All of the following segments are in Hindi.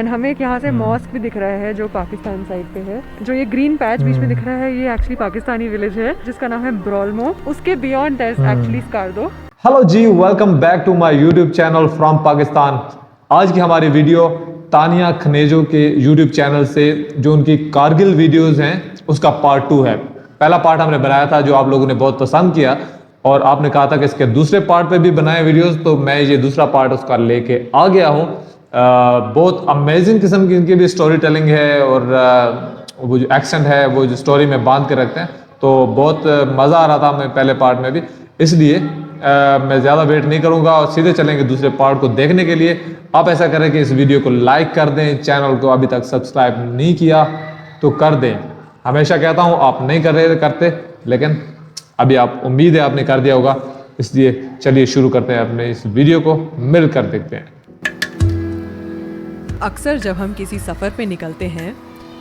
एंड हमें एक यहाँ से मॉस्क भी दिख रहा है जो पाकिस्तान साइड पे है। जो ये ग्रीन पैच बीच में दिख रहा है ये एक्चुअली पाकिस्तानी विलेज है जिसका नाम है ब्रॉलमो। उसके beyond that's actually Skardu. Hello ji, welcome back to my YouTube channel from Pakistan. आज की हमारी वीडियो तानिया खनेजो के यूट्यूब चैनल से जो उनकी कारगिल वीडियोस हैं उसका पार्ट 2 है। पहला पार्ट हमने बनाया था जो आप लोगों ने बहुत पसंद किया और आपने कहा था कि इसके दूसरे पार्ट पे भी बनाए वीडियोस, तो मैं ये दूसरा पार्ट उसका लेके आ गया हूँ। बहुत अमेजिंग किस्म की इनकी भी स्टोरी टेलिंग है और वो जो एक्सेंट है वो जो स्टोरी में बांध के रखते हैं, तो बहुत मज़ा आ रहा था हमें पहले पार्ट में भी। इसलिए मैं ज़्यादा वेट नहीं करूँगा और सीधे चलेंगे दूसरे पार्ट को देखने के लिए। आप ऐसा करें कि इस वीडियो को लाइक कर दें, चैनल को अभी तक सब्सक्राइब नहीं किया तो कर दें। हमेशा कहता हूँ आप नहीं करते, लेकिन अभी आप उम्मीद है आपने कर दिया होगा, इसलिए चलिए शुरू करते हैं अपने इस वीडियो को, मिलकर देखते हैं। अक्सर जब हम किसी सफ़र पे निकलते हैं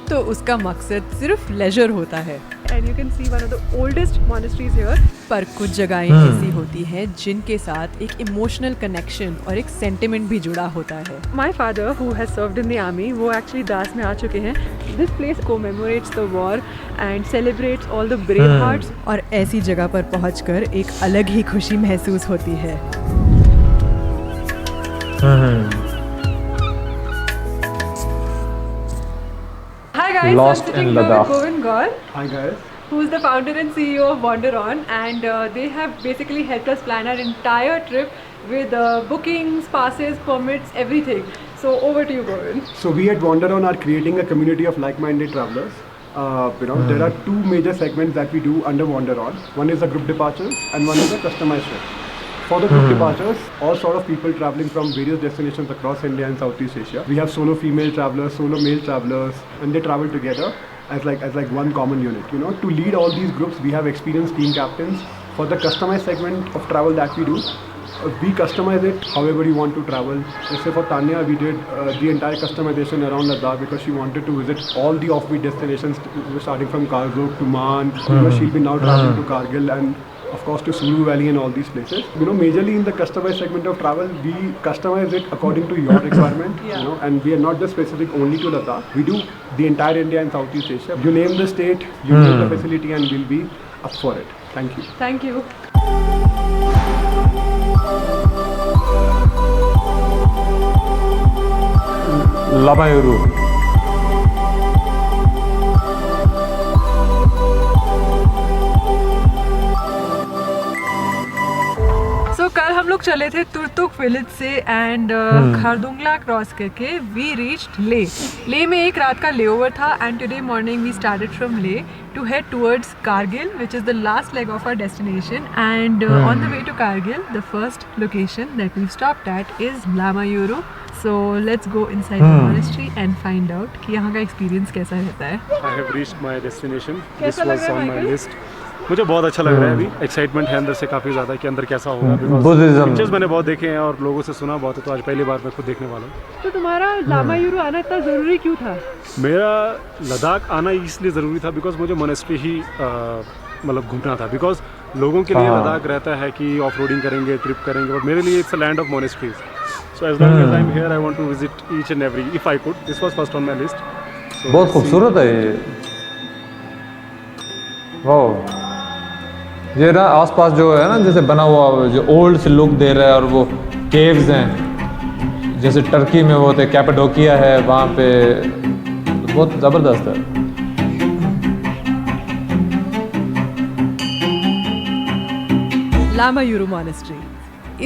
तो उसका मकसद सिर्फ लेजर होता है। And you can see one of the oldest monasteries here. पर कुछ जगहें ऐसी होती हैं जिनके साथ एक इमोशनल कनेक्शन और एक सेंटिमेंट भी जुड़ा होता है। My father who has served in the army, वो एक्चुअली दास में आ चुके हैं। This place commemorates the war and celebrates all the brave hearts. और ऐसी जगह पर पहुंचकर एक अलग ही खुशी महसूस होती है। Hi guys, Lost I'm sitting in here with Ladakh. Govind Gaur, Hi guys. who is the founder and CEO of Wander On, and they have basically helped us plan our entire trip with bookings, passes, permits, everything. So over to you, Govind. So we at Wander On are creating a community of like-minded travelers. There are two major segments that we do under Wander On. One is the group departures and one is the customized trip. For the group departures, all sort of people traveling from various destinations across India and Southeast Asia. We have solo female travelers, solo male travelers, and they travel together as like one common unit. You know, to lead all these groups, we have experienced team captains. For the customized segment of travel that we do, we customize it however you want to travel. Let's say for Tanya, we did the entire customization around Ladakh because she wanted to visit all the offbeat destinations, starting from Kargil to Man. She'll be now traveling to Kargil and of course to Sulu Valley and all these places. You know, majorly in the customized segment of travel, we customize it according to your requirement. You know, and we are not just specific only to Ladakh. We do the entire India and Southeast Asia. You name the state, you name the facility, and we'll be up for it. Thank you. Thank you. Lamayuru कल हम लोग चले थे तुर्तुक विलेज से एंड खारदुंगला क्रॉस करके वी रीच्ड ले। ले में एक रात का लेओवर था and today morning we started from Leh to head towards Kargil which is the last leg of our destination. And on the way to Kargil the first location that we stopped at is Lamayuru. So let's go inside the monastery and find out कि यहाँ का एक्सपीरियंस कैसा रहता है। I have reached my destination. This कैसा लग was रहा है on my माइकल? list. मुझे बहुत अच्छा लग रहा है। अभी एक्साइटमेंट है अंदर से काफ़ी ज़्यादा कि अंदर कैसा होगा। बुद्धिज्म पिक्चर्स मैंने बहुत देखे हैं और लोगों से सुना बहुत है, तो आज पहली बार मैं खुद देखने वाला हूँ। तो तुम्हारा लामायुरू आना इतना ज़रूरी क्यों था? मेरा लद्दाख आना इसलिए ज़रूरी था बिकॉज मुझे मोनेस्ट्री ही मतलब घूमना था। बिकॉज लोगों के लिए लद्दाख रहता है कि ऑफ रोडिंग करेंगे, ट्रिप करेंगे, बट मेरे लिए it's a land of monasteries. So as long as I am here I want to visit each and every if I could. This was first on my list. बहुत खूबसूरत है ये। वाह, ये ना आसपास जो है ना जैसे बना हुआ जो ओल्ड से लुक दे रहा है, और वो केव्स हैं जैसे टर्की में वो होते, कैपाडोकिया है वहाँ पे, बहुत ज़बरदस्त है। लामायुरू मॉनेस्ट्री,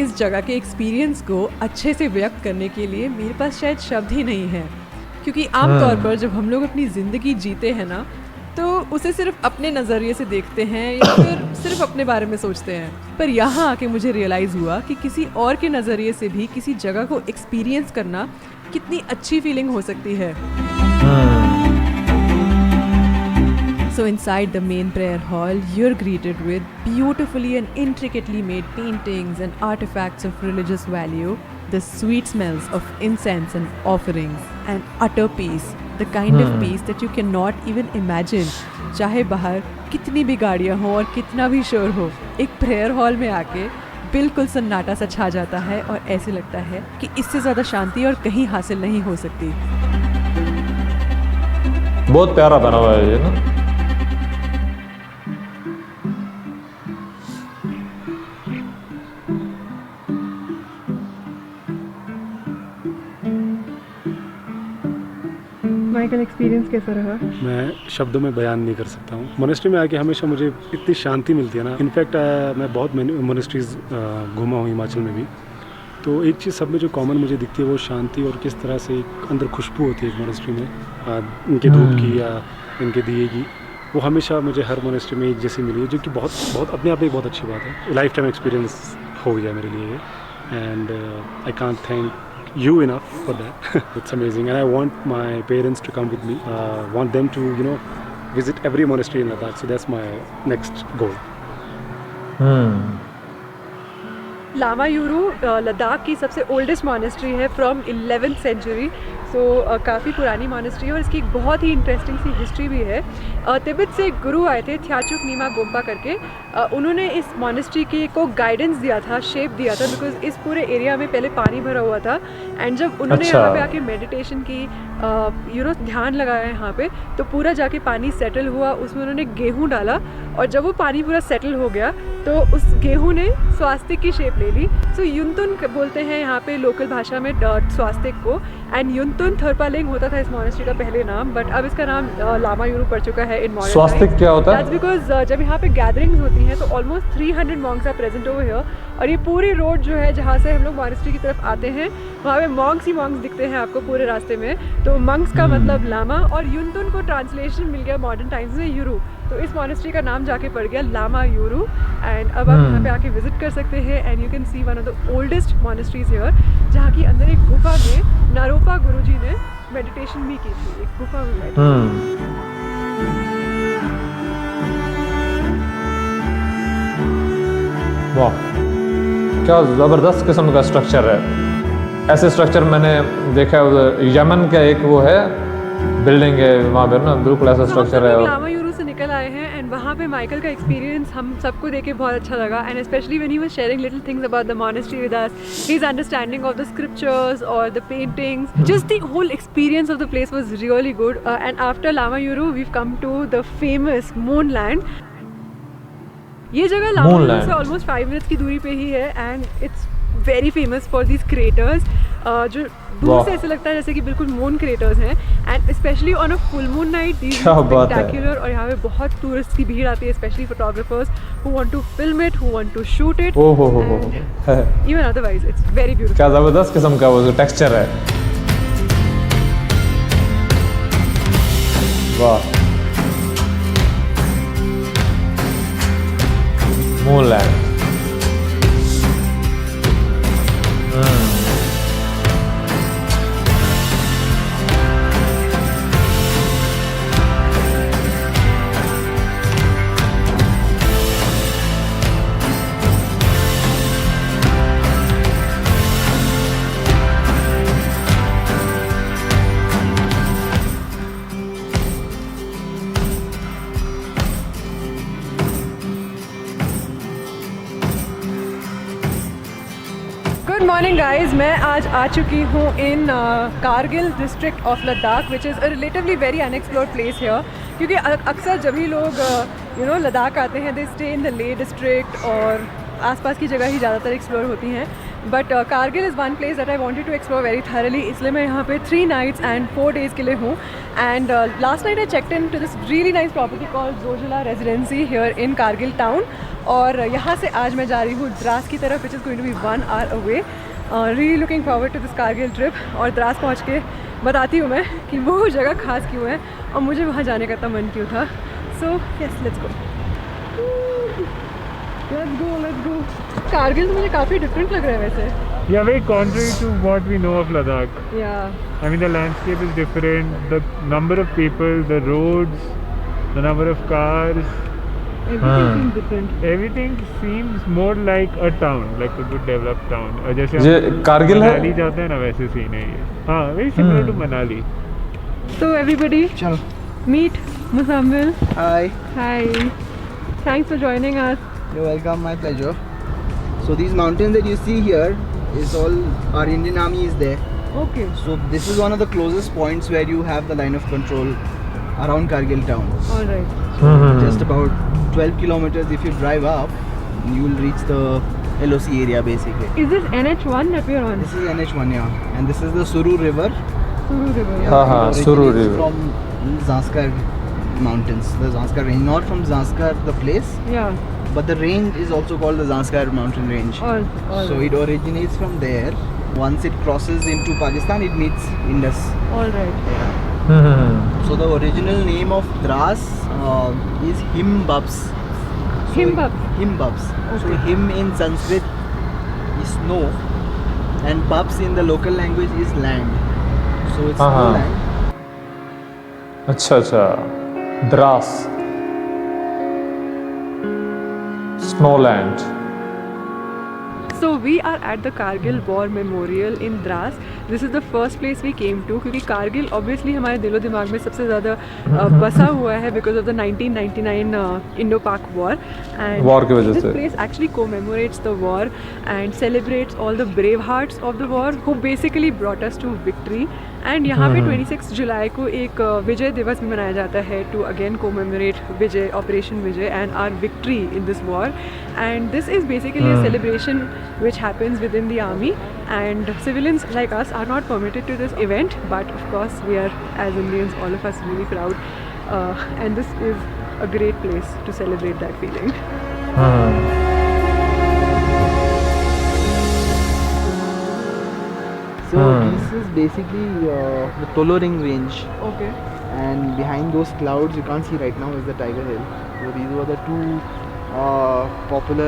इस जगह के एक्सपीरियंस को अच्छे से व्यक्त करने के लिए मेरे पास शायद शब्द ही नहीं है, क्योंकि आमतौर पर जब हम लोग अपनी ज़िंदगी जीते हैं ना तो उसे सिर्फ अपने नज़रिए से देखते हैं या फिर सिर्फ अपने बारे में सोचते हैं। पर यहाँ आके मुझे रियलाइज़ हुआ कि किसी और के नज़रिए से भी किसी जगह को एक्सपीरियंस करना कितनी अच्छी फीलिंग हो सकती है। So inside the main prayer hall, you're greeted with beautifully and intricately made paintings and artifacts of religious value, the sweet smells of incense and offerings, and utter peace, the kind of peace that you cannot even imagine. चाहे बाहर कितनी भी गाड़ियाँ हो और कितना भी शोर हो, एक प्रेयर हॉल में आके बिल्कुल सन्नाटा सा छा जाता है और ऐसे लगता है कि इससे ज़्यादा शांति और कहीं हासिल नहीं हो सकती। बहुत प्यारा बना हुआ है ये ना। माइकल, एक्सपीरियंस कैसा रहा? मैं शब्दों में बयान नहीं कर सकता हूँ। मोनेस्ट्री में आके हमेशा मुझे इतनी शांति मिलती है ना। इनफैक्ट मैं बहुत मोनेस्ट्रीज घूमा हूँ हिमाचल में भी, तो एक चीज़ सब में जो कॉमन मुझे दिखती है वो शांति और किस तरह से एक अंदर खुशबू होती है एक मोनेस्ट्री में, इनके धूप की या इनके दिए की, वो हमेशा मुझे हर मोनेस्ट्री में एक जैसी मिली है, जो कि बहुत बहुत अपने आप में एक बहुत अच्छी बात है। लाइफ टाइम एक्सपीरियंस हो गया मेरे लिए, and I can't thank you enough for that. It's amazing, and I want my parents to come with me. Want them to, you know, visit every monastery in Ladakh. So that's my next goal. Lamayuru Ladakh की सबसे ओल्डेस्ट मॉनेस्ट्री है फ्रॉम 11th सेंचुरी। सो काफ़ी पुरानी मॉनेस्ट्री है और इसकी एक बहुत ही इंटरेस्टिंग सी हिस्ट्री भी है। तिब्बत से एक गुरु आए थे थ्याचुक नीमा गोम्पा करके, उन्होंने इस मॉनेस्ट्री के को गाइडेंस दिया था, शेप दिया था, बिकॉज इस पूरे एरिया में पहले पानी भरा हुआ था। एंड जब उन्होंने यहाँ पे आके मेडिटेशन की, ध्यान लगाया यहाँ पे, तो पूरा जाके पानी सेटल हुआ, उसमें उन्होंने गेहूँ डाला, और जब वो पानी पूरा सेटल हो गया तो उस गेहूँ ने स्वास्तिक की शेप ले ली। सो युनतुन बोलते हैं यहाँ पे लोकल भाषा में स्वास्तिक को, एंड युनतुन थर्पालिंग होता था इस मॉनेस्ट्री का पहले नाम, बट अब इसका नाम लामा यूरू पड़ चुका है इन मॉडर्न। स्वास्तिक क्या होता है? दैट्स बिकॉज जब यहाँ पे गैदरिंग्स होती हैं तो almost 300 monks are present over here, और ये पूरी रोड जो है जहाँ से हम लोग मॉनेस्ट्री की तरफ आते हैं वहाँ पे मॉन्क्स ही मॉन्क्स दिखते हैं आपको पूरे रास्ते में। तो मॉन्क्स का मतलब लामा, और युनतुन को ट्रांसलेशन मिल गया मॉडर्न टाइम्स में यूरू, तो इस मॉनेस्ट्री का नाम जाके पड़ गया लामा यूरू। एंड अब आप यहाँ पे आके विजिट कर सकते हैं, and you can see one of the oldest monasteries here, जहाँ की अंदर एक गुफा में नारोपा गुरुजी ने मेडिटेशन भी की थी, एक गुफा में। वाह, क्या ज़बरदस्त किस्म का स्ट्रक्चर है। ऐसे स्ट्रक्चर मैंने देखा है उधर यमन का, एक वो है बिल्डिंग है वहाँ पे ना, बिल्कुल ऐसा स्ट्रक्चर है। लामा यूरू से निकल आए हैं, एंड वहाँ पे माइकल का एक्सपीरियंस हम सबको देख के बहुत अच्छा लगा, and specially when he was sharing little things about the monastery with us, his understanding of the scriptures और the paintings, just the whole experience of the place was really good. And after Lamayuru we have come to the famous moonland. ये जगह लामा यूरू से ऑलमोस्ट 5 मिनट्स की दूरी पे ही है, and it's very famous for these craters, जो दूर से ऐसे लगता है जैसे कि बिल्कुल मून क्रेटर्स हैं, and specially on a full moon night these spectacular. और यहाँ पे बहुत टूरिस्ट की भीड़ आती है, specially photographers who want to film it, who want to shoot it, even otherwise it's very beautiful. क्या ज़बरदस्त किस्म का वो जो टेक्सचर है, वाह। मूनलैंड, गुड मॉर्निंग गाइज, मैं आज आ चुकी हूँ in Kargil district of Ladakh, which is a relatively very unexplored place here, क्योंकि अक्सर जब भी लोग लद्दाख आते हैं they stay in the Leh district, और आसपास की जगह ही ज़्यादातर एक्सप्लोर होती हैं, but Kargil is one place that I wanted to explore very thoroughly, इसलिए मैं यहाँ पे 3 nights and 4 days के लिए हूँ। And last night I checked in to this really nice property called Zojila residency here in Kargil town, और यहाँ से आज मैं जा रही हूँ द्रास की तरफ, which is going to be 1 hour away. Really looking forward to this Kargil trip, और द्रास पहुँच के बताती हूँ मैं कि वो जगह खास क्यों है और मुझे वहाँ जाने का मन क्यों था। So yes, let's go. Let's go. Kargil तो मुझे काफ़ी डिफरेंट लग रहा है वैसे। Yeah, very contrary to what we know of Ladakh. Yeah. I mean, the landscape is different, the number of people, the roads, the number of cars, Everything seems different. everything seems more like a town, like a good developed town. और जैसे ये हम कारगिल है? मनाली जाते हैं ना, वैसे सीन है ये। हाँ, very similar to Manali. So everybody, meet Muzammil. Hi, Hi. Thanks for joining us. you're welcome, my pleasure. So these mountains that you see here is all our Indian Army is there. Okay. So this is one of the closest points where you have the line of control around Kargil town. All right. Just about 12 kilometers if you drive up, you will reach the LOC area basically. Is this NH1 that we are on? This is NH1, yeah. And this is the Suru River. Suru River. Yeah, it Suru originates River. from Zanskar mountains, the Zanskar range. Not from Zanskar the place, Yeah. but the range is also called the Zanskar mountain range. All So right. it originates from there. Once it crosses into Pakistan, it meets Indus. All right. So the original name of Dras is Himbabs. Himbabs? Himbabs. So Okay. him in Sanskrit is snow, and Babs in the local language is land. So it's Uh-huh. snow land. अच्छा अच्छा, Dras, Snowland. So we are at the Kargil War Memorial in Dras. This is the first place we came to क्योंकि कारगिल obviously हमारे दिलो दिमाग में सबसे ज़्यादा बसा हुआ है because of the 1999 Indo-Pak War. And War की वजह this से. place actually commemorates the war and celebrates all the brave hearts of the war who basically brought us to victory. And यहाँ पे 26 जुलाई को एक विजय दिवस भी मनाया जाता है to again commemorate Vijay, operation Vijay and our victory in this war. And this is basically a celebration which happens within the army, and civilians like us are not permitted to this event, but of course we are, as Indians, all of us really proud, and this is a great place to celebrate that feeling. So this is basically the Toloring range, Okay. and behind those clouds you can't see right now is the Tiger Hill. So these were the two popular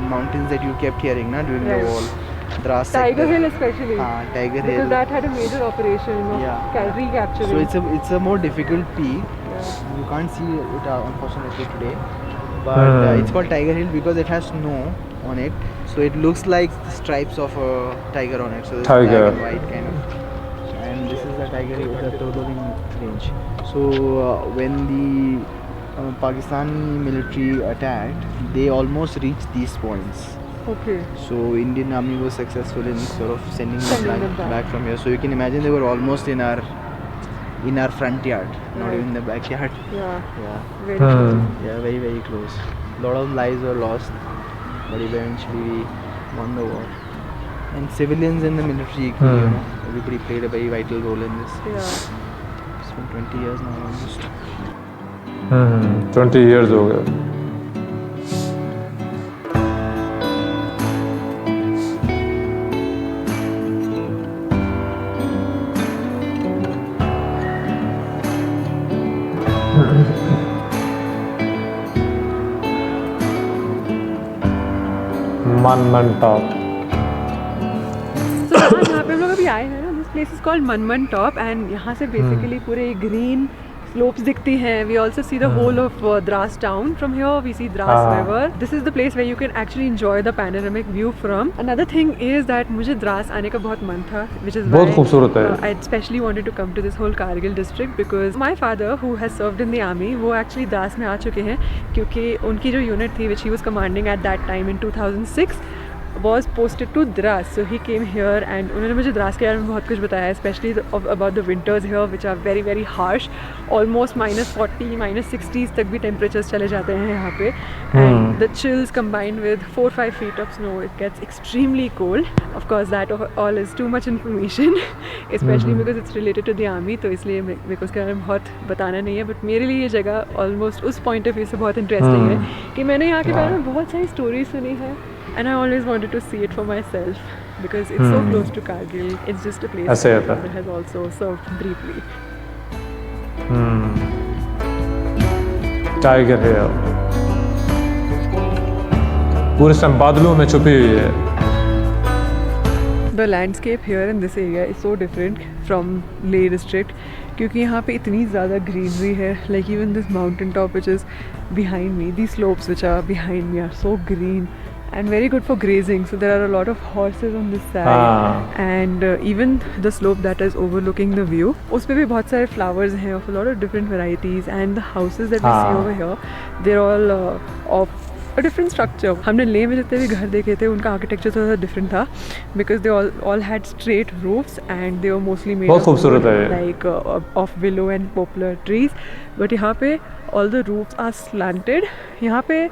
mountains that you kept hearing na, during Right. the war. Dras Tiger sector. Hill especially. Tiger Because Hill. that had a major operation of Yeah. recapturing. So it's a more difficult peak. Yeah. You can't see it unfortunately today, but it's called Tiger Hill because it has snow on it. So it looks like the stripes of a tiger on it. So it's Tiger. black and white kind of. And this is the Tiger Hill, the Toloring range. So when the Pakistani military attacked, they almost reached these points. Okay. So Indian army was successful in sort of sending Sending them them back. back from here. So you can imagine they were almost in our front yard, not Right. even the backyard. Yeah. Yeah, Very cool. yeah, very very close. A lot of lives were lost, but eventually we won the war. And civilians in the military, you know, everybody played a very vital role in this. Yeah. It's been 20 years now almost. 20 years हो गए. मनमन टॉप. So यहाँ पे हम लोग अभी आए हैं ना, this place is called Manman top, and यहाँ से basically पूरे green slopes दिखती हैं. We also see the whole of Dras town. From here we see Dras river. This is the place where you can actually enjoy the panoramic view from. Another thing is that मुझे द्रास आने का बहुत मन था, which is बहुत why खूबसूरत है. I especially wanted to come to this whole Kargil district because my father, who has served in the army, वो actually द्रास में आ चुके हैं क्योंकि उनकी जो unit थी which he was commanding at that time in 2006 was posted to Dras. So he came here and उन्होंने मुझे द्रास के बारे में बहुत कुछ बताया, especially about the winters here which are very very harsh, almost -40, -60s तक भी temperatures चले जाते हैं यहाँ पे, and the chills combined with 4-5 feet of snow, it gets extremely cold. Of course that all is too much information, especially because it's related to the army, तो इसलिए मेरे को उसके बारे में बहुत बताना नहीं है. बट मेरे लिए ये जगह ऑलमोस्ट उस पॉइंट ऑफ व्यू से बहुत इंटरेस्टिंग है कि मैंने यहाँ के बारे में बहुत सारी स्टोरीज सुनी है, and I always wanted to see it for myself because it's so close to Kargil. It's just a place ऐसे होता है. that has also served briefly. Tiger Hill पूरे समय बादलों में छुपी हुई है. The landscape here in this area is so different from Leh district क्योंकि यहाँ पे इतनी ज़्यादा greenery है. Like even this mountain top which is behind me, these slopes which are behind me are so green and very good for grazing. So there are a lot of horses on this side, and even the slope that is overlooking the view, उस पे भी बहुत सारे flowers हैं of a lot of different varieties, and the houses that we see over here, they're all of different structure. हमने ले में जितने भी घर देखे थे उनका आर्किटेक्चर थोड़ा डिफरेंट था because they all had straight roofs and they were mostly made बहुत खूबसूरत है ये. Like of willow and poplar trees. But यहाँ पे all the roofs are slanted. यहाँ पे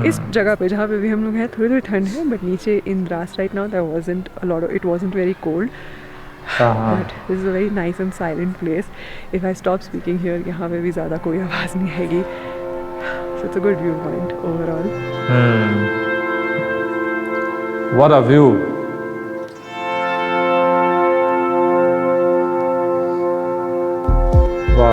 इस जगह पे जहाँ पे भी हम लोग हैं थोड़ी थोड़ी ठंड है बट नीचे in Dras right now there wasn't a lot of it wasn't very cold. But this is a very nice and silent place. If I stop speaking here, यहाँ पे भी ज़्यादा कोई आवाज़ नहीं आएगी. So it's a good viewpoint overall. What a view. Wow.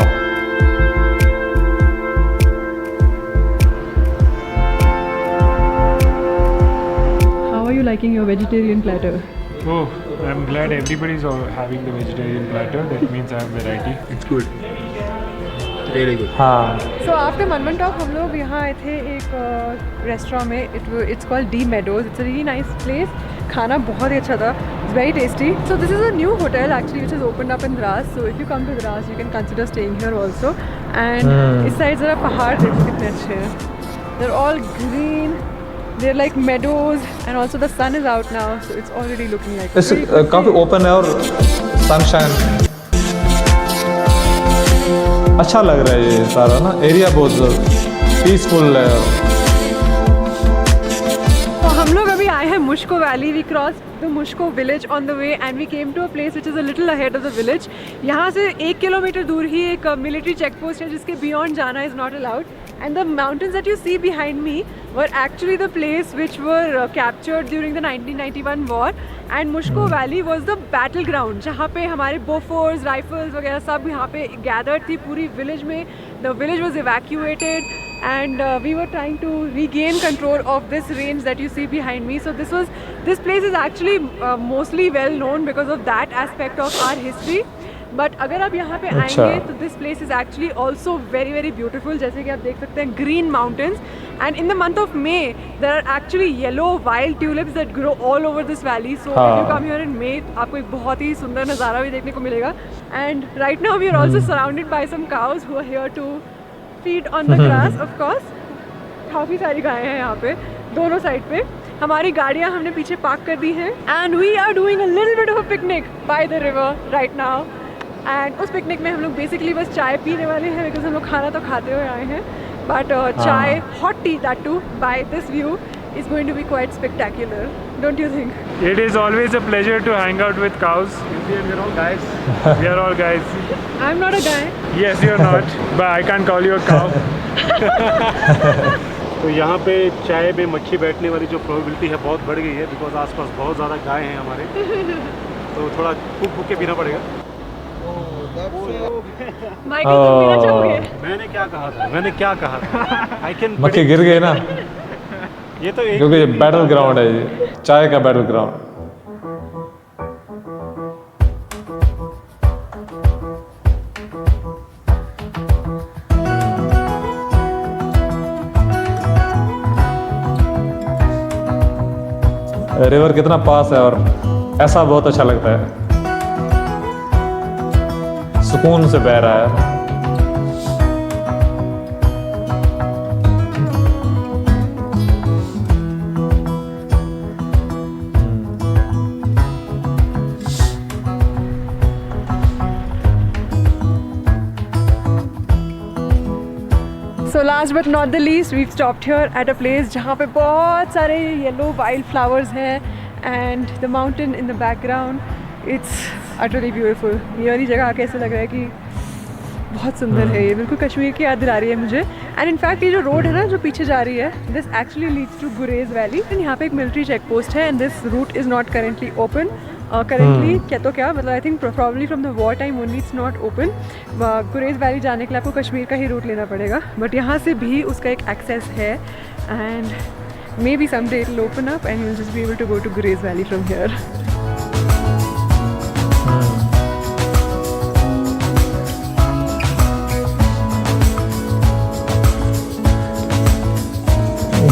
How are you liking your vegetarian platter? Oh, I'm glad everybody's having the vegetarian platter. That means I have variety. It's good. Really good. हाँ. So after Manman Talk हम लोग यहाँ आए थे एक रेस्टोरेंट में. It's called D Meadows. It's a really nice place. खाना बहुत ही अच्छा था. It's very tasty. So this is a new hotel actually which has opened up in Dras. So if you come to Dras, you can consider staying here also. And इस साइड ज़रा पहाड़ देखो कितने अच्छे हैं. They're all green. They're like meadows and also the sun is out now. So it's already looking like. इस काफ़ी ओपन है और सनशाइन अच्छा लग रहा है. ये सारा ना एरिया बहुत पीसफुल है. तो हम लोग अभी आए हैं Mushkoh valley. We cross the Mushkoh village on the way and we came to a place which is a little ahead of the village. यहाँ से 1 किलोमीटर दूर ही एक मिलिट्री चेक पोस्ट है जिसके बियॉन्ड जाना is not allowed. And the mountains that you see behind me were actually the place which were captured during the 1991 war. And Mushko Valley was the battleground जहाँ पे हमारे Bofors, rifles वगैरह सब यहाँ पे gathered थी पूरी village में. The village was evacuated and we were trying to regain control of this range that you see behind me. So this place is actually mostly well known because of that aspect of our history. But अगर आप यहाँ पे आएंगे तो this place is actually also very very beautiful. जैसे कि आप देख सकते हैं green mountains and in the month of May there are actually yellow wild tulips that grow all over this valley. So if you come here in May आपको एक बहुत ही सुंदर नज़ारा भी देखने को मिलेगा. And right now we are also surrounded by some cows who are here to feed on the grass. Of course काफ़ी सारी गायें हैं यहाँ पे दोनों साइड पे. हमारी गाड़ियाँ हमने पीछे पार्क कर दी हैं and we are doing a little bit of a picnic by the river right now. And उस पिकनिक में हम लोग बेसिकली बस चाय पीने वाले हैं बिकॉज हम लोग खाना तो खाते हुए आए हैं. But chai hot tea that too by this view is going to be quite spectacular, don't you think? It is always a pleasure to hang out with cows. We're all guys. We are all guys. I'm not a guy. Yes, you're not, but I can't call you a cow. तो यहाँ पे चाय में मक्खी बैठने वाली जो प्रोबेबिलिटी है बहुत बढ़ गई है बिकॉज आसपास बहुत ज़्यादा गाय हैं हमारे. तो थोड़ा फूक फूक के पीना पड़ेगा. माइकल तुम पीना चाहोगे? मैंने क्या कहा था आई कैन. मक्खी गिर गए ना ये तो क्योंकि ये बैटल ग्राउंड है. ये चाय का बैटल ग्राउंड. रिवर कितना पास है और ऐसा बहुत अच्छा लगता है. सुकून से बह रहा है. So last but not the least, we've stopped here at a place जहाँ पे बहुत सारे yellow wild flowers हैं and the mountain in the background. It's utterly beautiful. ये वाली जगह आके ऐसे लग रहा है कि बहुत सुंदर है. ये बिल्कुल कश्मीर की याद दिला रही है मुझे. एंड इनफैक्ट ये जो रोड है ना जो पीछे जा रही है, this actually leads to Gurez valley. And यहाँ पे एक मिलिट्री चेक पोस्ट है and this route is not currently open. Currently क्या तो क्या मतलब I think probably from the war time only it's not open. Gurez valley जाने के लिए आपको कश्मीर का ही रूट लेना पड़ेगा बट यहाँ से भी उसका एक एक्सेस है and maybe someday it will open up and you will just be able to go to Gurez valley from here.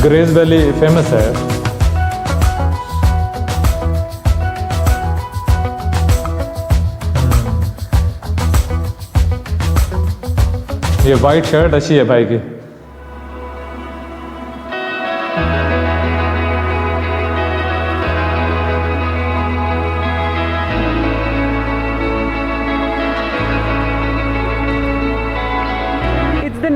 Gurez valley famous है. ये वाइट शर्ट अच्छी है भाई की.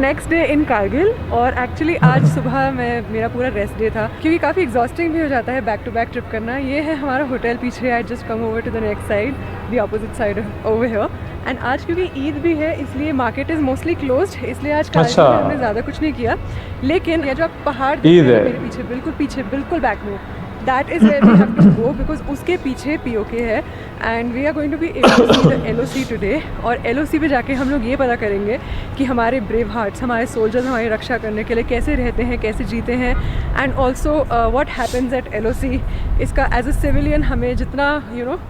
नेक्स्ट डे इन कारगिल, और एक्चुअली आज सुबह मेरा पूरा रेस्ट डे था क्योंकि काफ़ी एग्जॉस्टिंग भी हो जाता है बैक टू बैक ट्रिप करना। ये है हमारा होटल पीछे। I just come over to the next side, the opposite side over here. And आज क्योंकि ईद भी है इसलिए मार्केट इज़ मोस्टली क्लोज्ड, इसलिए आज कारगिल में हमने ज़्यादा कुछ नहीं किया। लेकिन ये जो आप पहाड़ देख रहे हैं मेरे पीछे बिल्कुल बैक में, that is where we have to go because उसके पीछे POK है and we are going to be able to see the LOC today. और LOC पे जाके हम लोग ये पता करेंगे कि हमारे ब्रेव हार्ट्स, हमारे सोल्जर्स हमारी रक्षा करने के लिए कैसे रहते हैं, कैसे जीते हैं, and also what happens at LOC। इसका एज अ सिविलियन हमें जितना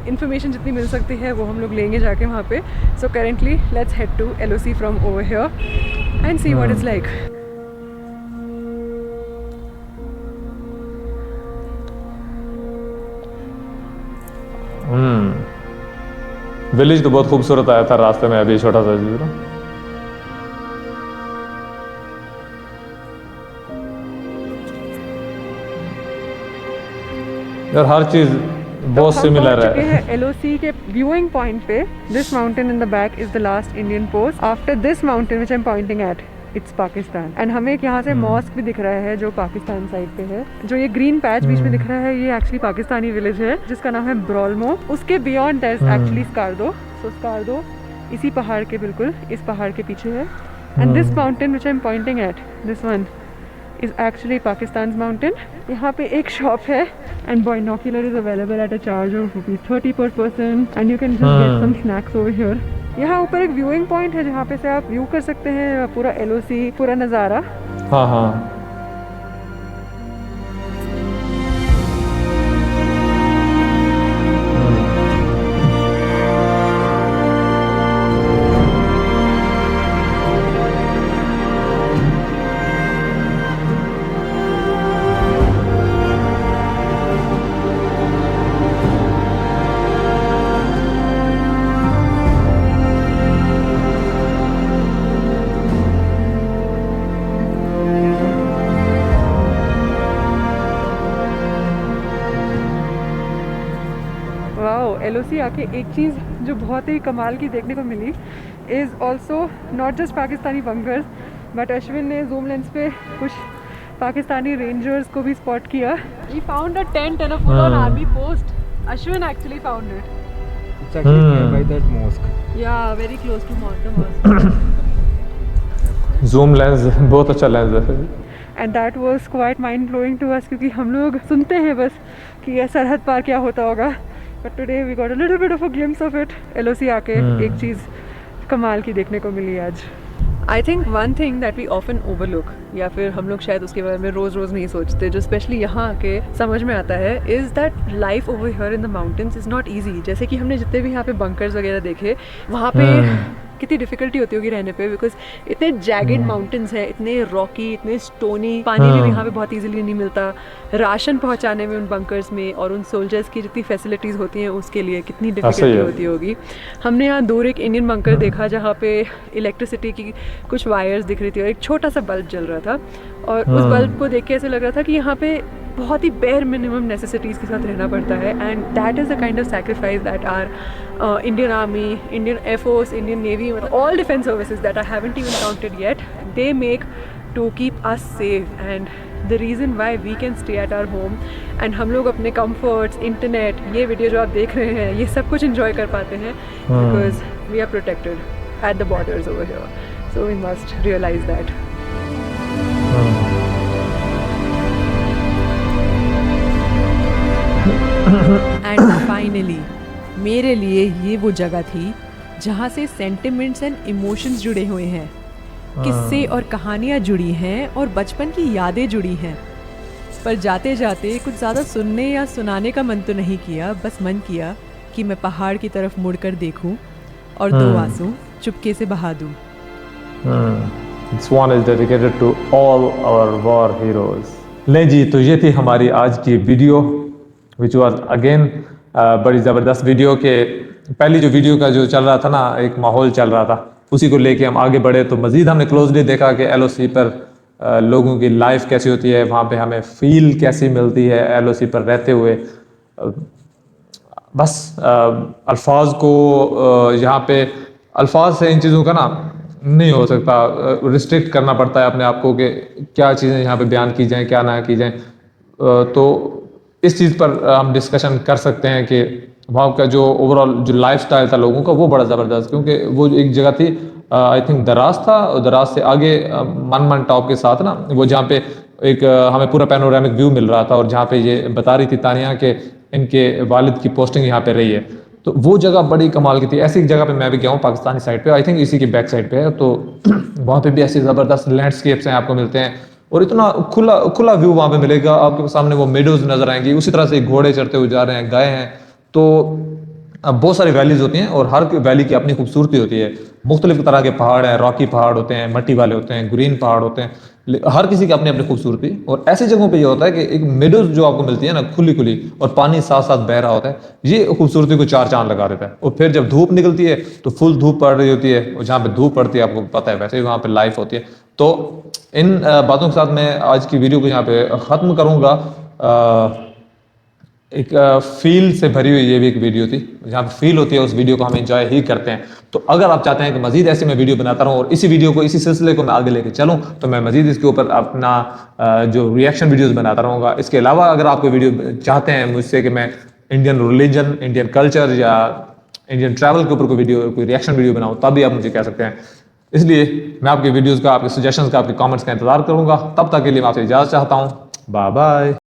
इन्फॉर्मेशन जितनी मिल सकती है वो हम लोग लेंगे जाके वहाँ पे। So currently let's head to LOC from over here and see what is like. Village तो बहुत खूबसूरत आया था रास्ते में, अभी छोटा सा जरूर। यार हर चीज बहुत सिमिलर है। LOC के व्यूइंग पॉइंट पे, this mountain in the back is the last Indian post. After this mountain which I am pointing eight, it's Pakistan. And हमें यहाँ से मॉस्क भी दिख रहा है जो पाकिस्तान साइड पे है। जो ये ग्रीन पैच बीच में दिख रहा है ये एक्चुअली पाकिस्तानी विलेज है जिसका नाम है ब्रॉलमो। उसके beyond there is actually Skardu. So Skardu इसी पहाड़ के बिल्कुल इस पहाड़ के पीछे है। And this mountain which I am pointing at, this one is actually Pakistan mountain. यहाँ पे एक शॉप है and binocular is available at a charge of ₹30 per person and you can just get some snacks over here. यहाँ ऊपर एक व्यूइंग पॉइंट है जहाँ पे से आप व्यू कर सकते हैं पूरा LOC, पूरा नज़ारा। हाँ हाँ LOC आके एक चीज़ जो बहुत ही कमाल की देखने को मिली is also not just Pakistani bunkers, but Ashwin ने जूम लेंस पे कुछ पाकिस्तानी रेंजर्स को भी स्पॉट किया। We found a tent and a full-on army post. Ashwin actually found it. It's actually nearby that mosque. Yeah, very close to the mosque. Zoom lens बहुत अच्छा लेंस है। And that was quite mind blowing to us क्योंकि हम लोग सुनते हैं बस कि ये सरहद पार क्या होता होगा, but today we got a little bit of a glimpse of it. LOC आके एक चीज़ कमाल की देखने को मिली आज। I think one thing that we often overlook, या फिर हम लोग शायद उसके बारे में रोज़ रोज़ नहीं सोचते, जो स्पेशली यहाँ आके समझ में आता है, is that life over here in the mountains is not easy. जैसे कि हमने जितने भी यहाँ पे बंकर्स वगैरह देखे, वहाँ पे कितनी डिफिकल्टी होती होगी रहने पे, बिकॉज इतने जैगेड माउंटेन्स हैं, इतने रॉकी, इतने स्टोनी, पानी भी यहाँ पे बहुत इजीली नहीं मिलता। राशन पहुँचाने में उन बंकर्स में और उन सोल्जर्स की जितनी फैसिलिटीज़ होती हैं उसके लिए कितनी डिफिकल्टी होती होगी। हमने यहाँ दूर एक इंडियन बंकर देखा जहाँ पे इलेक्ट्रिसिटी की कुछ वायर्स दिख रही थी और एक छोटा सा बल्ब जल रहा था, और उस बल्ब को देख के ऐसे लग रहा था कि यहाँ पे बहुत ही बेयर मिनिमम नेसेसिटीज़ के साथ रहना पड़ता है। And that is the kind of sacrifice that our Indian army, Indian air force, Indian navy, all defence services that I haven't even counted yet, they make to keep us safe and the reason why we can stay at our home. And हम लोग अपने कम्फर्ट्स, इंटरनेट, ये वीडियो जो आप देख रहे हैं, ये सब कुछ इन्जॉय कर पाते हैं because we are protected at the borders over here. So we must realise that. And finally मेरे लिए ये वो जगह थी जहाँ से सेंटिमेंट्स एंड इमोशंस जुड़े हुए हैं, किस्से और कहानियाँ जुड़ी हैं और बचपन की यादें जुड़ी हैं। पर जाते जाते कुछ ज़्यादा सुनने या सुनाने का मन तो नहीं किया, बस मन किया कि मैं पहाड़ की तरफ मुड़कर देखूं और दो आंसू चुपके से बहा दूं। This one is dedicated to all our war heroes. ले जी, तो ये थी हमारी आज की वीडियो which was again बड़ी ज़बरदस्त वीडियो के पहली जो वीडियो का जो चल रहा था ना, एक माहौल चल रहा था, उसी को लेके हम आगे बढ़े। तो मज़ीद हमने क्लोजली देखा कि LOC पर लोगों की लाइफ कैसी होती है, वहाँ पे हमें फील कैसी मिलती है LOC पर रहते हुए। बस अल्फाज को यहाँ पे अल्फाज से इन चीज़ों का ना नहीं हो सकता, रिस्ट्रिक्ट करना पड़ता है अपने आप को कि क्या चीज़ें यहाँ पे बयान की जाएं क्या ना की जाएं। तो इस चीज़ पर हम डिस्कशन कर सकते हैं कि वहाँ का जो ओवरऑल जो लाइफस्टाइल था लोगों का वो बड़ा ज़बरदस्त, क्योंकि वो एक जगह थी आई थिंक दराज था, और दराज से आगे मनमन टॉप के साथ ना वो जहाँ पे एक हमें पूरा पैनोरामिक व्यू मिल रहा था, और जहाँ पे ये बता रही थी तानिया कि इनके वालिद की पोस्टिंग यहाँ पे रही है। तो वो जगह बड़ी कमाल की थी। ऐसी एक जगह पे मैं भी गया हूँ पाकिस्तानी साइड पे, आई थिंक इसी की बैक साइड पे है। तो वहाँ पे भी ऐसे ज़बरदस्त लैंडस्केप्स हैं आपको मिलते हैं, और इतना खुला खुला व्यू वहाँ पे मिलेगा आपके सामने। वो मेडोज नजर आएंगी, उसी तरह से घोड़े चढ़ते हुए जा रहे हैं, गाय हैं। तो अब बहुत सारी वैलीज होती हैं, और हर वैली की अपनी खूबसूरती होती है। मुख्तलिफ तरह के पहाड़ हैं, रॉकी पहाड़ होते हैं, मट्टी वाले होते हैं, ग्रीन पहाड़ होते हैं, हर किसी की अपनी अपनी खूबसूरती। और ऐसी जगहों पे ये होता है कि एक मेडोज जो आपको मिलती है ना खुली खुली, और पानी साथ साथ बह रहा होता है, ये खूबसूरती को चार चांद लगा देता है। और फिर जब धूप निकलती है तो फुल धूप पड़ रही होती है, और जहाँ पे धूप पड़ती है आपको पता है वैसे ही वहाँ पे लाइफ होती है। तो इन बातों के साथ मैं आज की वीडियो को यहाँ पे ख़त्म करूँगा। एक फील से भरी हुई ये भी एक वीडियो थी, जहाँ पे फील होती है उस वीडियो को हम एंजॉय ही करते हैं। तो अगर आप चाहते हैं कि मजीद ऐसे मैं वीडियो बनाता रहूँ और इसी वीडियो को इसी सिलसिले को मैं आगे लेके चलूँ, तो मैं मजीद इसके ऊपर अपना जो रिएक्शन वीडियोस बनाता रहूँगा। इसके अलावा अगर आप कोई वीडियो चाहते हैं मुझसे कि मैं इंडियन रिलीजन, इंडियन कल्चर या इंडियन ट्रैवल के ऊपर कोई वीडियो, कोई रिएक्शन वीडियो बनाऊँ, तब भी आप मुझे कह सकते हैं। इसलिए मैं आपके वीडियोज़ का, आपके सजेशंस का, आपके कॉमेंट्स का इंतजार करूँगा। तब तक के लिए मैं आपसे इजाज़त चाहता हूँ। Bye bye.